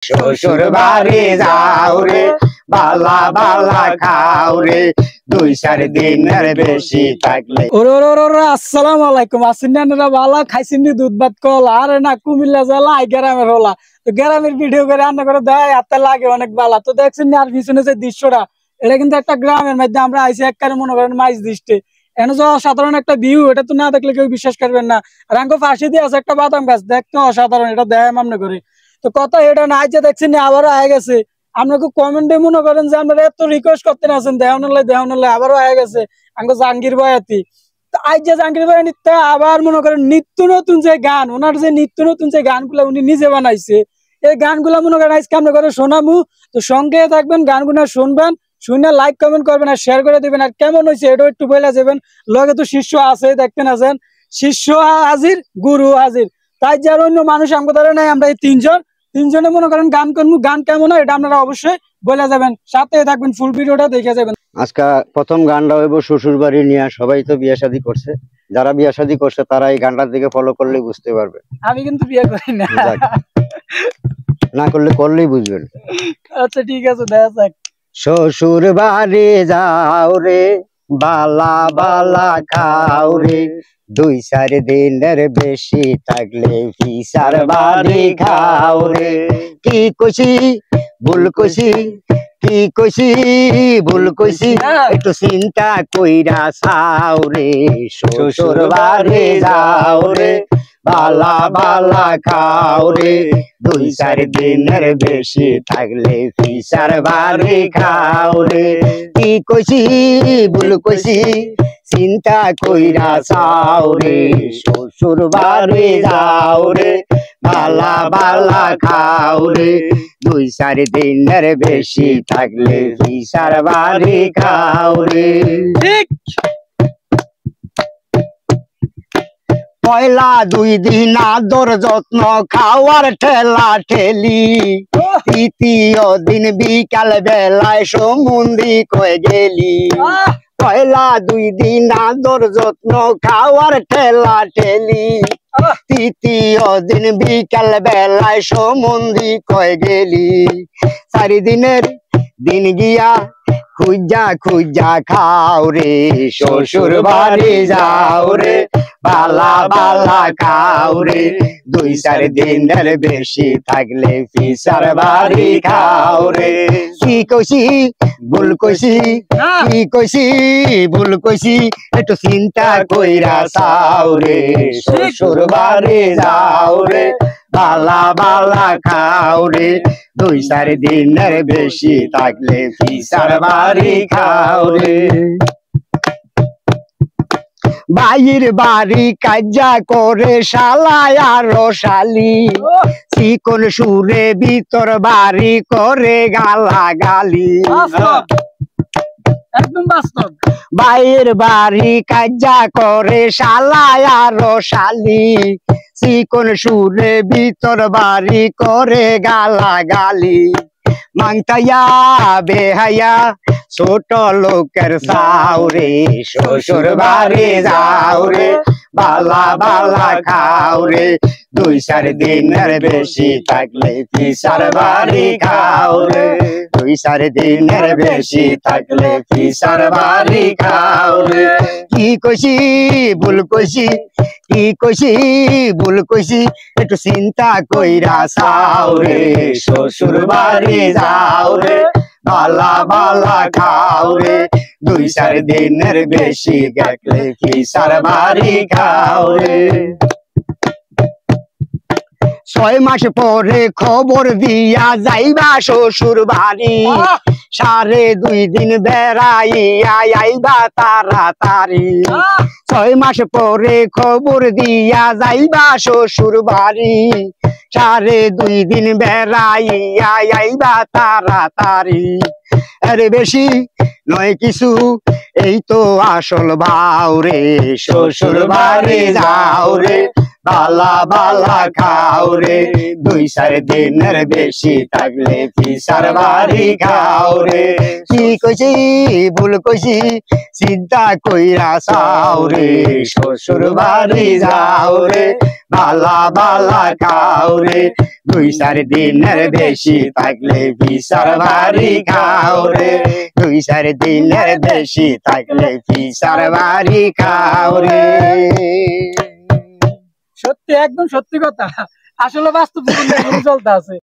শ্বশুর বাড়ি যাও রে বালা বালা খাও রে 2-4 দিনের বেশি থাকলে। আসসালামু আলাইকুম। আসেন না বালা খাইছেন দুধ ভাত কল আরে না কুমিল্লা জেলা গ্রামের হলা তো গ্রামের ভিডিও করে রান্না করে দেয় হাতে লাগে অনেক বালা। তো দেখছেন আর পিছনে যে দৃশ্যটা এটা কিন্তু একটা গ্রামের মধ্যে আমরা আইসি একবারে মনে করেন মাইজ দৃষ্টে এনে যে অসাধারণ একটা ভিউ এটা তো না দেখলে কেউ বিশ্বাস করবেন না। রাঙ্গো ফাঁসি দিয়ে আছে একটা বাদাম গাছ দেখতে অসাধারণ, এটা দেয় মনে করে। তো কথা এটা না যে দেখছেন আবারও আয় গেছে আপনাকে কমেন্টে মনে করেন যে আপনারা এত রিকোয়েস্ট করতেন আছেন দেওয়ানলে আবারও আয় গেছে আঙ্গো জাহাঙ্গীর বয়াতি। তো আজ যে জাহাঙ্গীর ভাই নিত্যা আবার মনে করেন নিত্য নতুন যে গান ওনার যে নিত্য নতুন যে গানগুলো উনি নিজে বানাইছে এই গানগুলো মনে করেন আজকে আমরা করে শোনাবো। তো সঙ্গে থাকবেন, গানগুলো শুনবেন, শুনে লাইক কমেন্ট করবেন আর শেয়ার করে দিবেন। আর কেমন হয়েছে এটাও একটু বলে যাবেন। লগে তো শিষ্য আছে দেখতেন আছেন, শিষ্য হাজির গুরু হাজির, তাই যে আর অন্য মানুষ আমাকে ধরে নাই। আমরা এই তিনজনে মনে করেন গান করবো। গান কেমন হয় এটা আপনারা অবশ্যই বলে যাবেন, সাথে থাকবেন, ফুল ভিডিওটা দেখে যাবেন। আজকে প্রথম গানটা হইব শ্বশুর বাড়ি নিয়ে। সবাই তো বিয়ে শাদী করছে, যারা বিয়ে শাদী করছে তারা এই গানটার দিকে ফলো করলে বুঝতে পারবে। আমি কিন্তু বিয়ে করি না, না করলেই বুঝবেন। আচ্ছা ঠিক আছে দেখা যাক। শ্বশুর বাড়ি যাও রে বালা বালা খাও রে 2-4 দিনের বেশি থাকলে ফিসার বাড়ি খাও রে। কি কইছি ভুল কইছি, কি কইছি ভুল কইছি, একটু চিন্তা কইরা চাও রে। শ্বশুর বাড়ি যাও রে বালা বালা খাও রে 2-4 দিনের বেশি থাকলে ফিসার বাড়ি খাও রে। কি কইছি ভুল কইছি, চিন্তা কইরা চাও রে। শ্বশুর বাড়ি যাও রে বালা বালা খাও রে 2-4 দিনের বেশি থাকলে ফিসার বাড়ি খাও রে। ঠিক পয়লা 2 দিন আদর যত্ন খাওয়ার ঠেলা ঠেলি, তৃতীয় দিন বিকাল বেলায় সমুন্দি কয়ে গেলি। পয়লা 2 দিন আদর যত্ন খাওয়ার ঠেলা ঠেলি, তৃতীয় দিন বিকাল বেলায় সমুন্দি কয়ে গেলি। 4 দিনের দিন গিয়া খুঁজা খুঁজা খাও রে শ্বশুর বাড়ি যাও রে বালা বালা খাও রে 2-4 দিনের বেশি থাকলে ফিসার বাড়ি খাও রে। কি কইছি ভুল কইছি, কি কইছি ভুল কইছি, একটু চিন্তা কইরা চাও রে। শ্বশুর বাড়ি যাও রে বালা বালা খাও রে 2-4 দিনের বেশি থাকলে ফিসার বাড়ি খাও রে। ভাইয়ের বাড়ি কাজা করে শালায় আর শালি, চিকন সুরে ভিতর বাড়ি করে গালা গালি। একদম বাস্তব। ভাইয়ের বাড়ি কাজা করে শালায় আর শালি, চিকন সুরে ভিতর বাড়ি করে গালা গালি। মাংতাইয়া বেহাইয়া ছোট লোকের চাও রে শ্বশুর বাড়ি যাও রে বালা বালা খাও রে 2-4 দিনের বেশি থাকলে ফিসার বাড়ি খাও রে 2-4 দিনের বেশি থাকলে ফিসার বাড়ি খাও রে। কি কইছি ভুল কইছি, কি কইছি ভুল কইছি, একটু চিন্তা কইরা চাও রে শ্বশুর বাড়ি যাও রে বালা বালা খাও রে 2-4 দিনের বেশি থাকলে ফিসার বাড়ি খাও রে। 6 মাস পরে খবর দিয়া যাইবা শ্বশুর বাড়ি, 2.5 দিন বেড়াইয়া আইবা তাড়াতাড়ি। 6 মাস পরে খবর দিয়া যাইবা শ্বশুর বাড়ি, 2.5 দিন বেড়াইয়া আইবা তাড়াতাড়ি। আরে বেশি নয় কিছু এই তো আসল ভাও রে শ্বশুর বাড়ি যাও রে বালা বালা খাও রে 2-4 দিনের বেশি থাকলে পিসার বাড়ি খাও রে কি কইছি ভুল কইছি চিন্তা কইরা চাও রে শ্বশুর বাড়ি যাও রে বালা বালা খাও রে 2-4 দিনের বেশি থাকলে পিসার বাড়ি খাও রে 2-4 দিনের বেশি থাকলে পিসার বাড়ি খাও রে সত্যি একদম সত্যি কথা আসলে বাস্তব জীবনে চলতে আছে